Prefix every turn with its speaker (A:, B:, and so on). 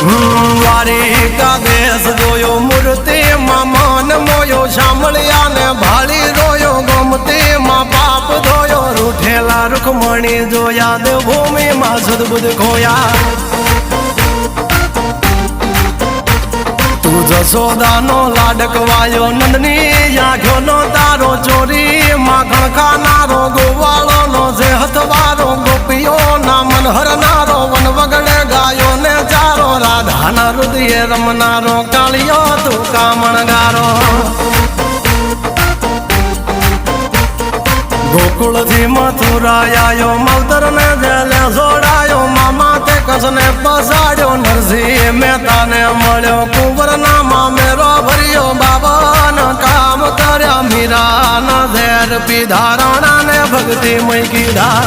A: દ્વારિકા દેશ જોયો મૂર્તિ માં મન મોયો સાંભળ્યા ને ભાળી રોયો ગમતી માં પાપ ધોયો રૂઠેલા રૂખમણી જોયા દેવભૂમિ માં સદબુદ્ધ ખોયા તું જશોદાનો લાડકવાયો નંદની આંખો નો તારો ચોરી માખણ ખાનારો ગોવાળો નો જે હથવારો ગોપીઓ ના મન હરનારો વન વગડે ગાયો ને ચારો રાધાના હૃદય રમનારો કાળિયો તું કામણગારો ગોકુળ થી મથુરા આયો માવતર ને જેલે જોડાયો મામા તે કસને પસાડ્યો નરસિંહ મહેતા ને મળ્યો કુંવર ના મામેરો ભર્યો બાબા ના કામ કર્યા મીરા ના ઝેર પીધા રાણા ને ભક્તિ મય કીધા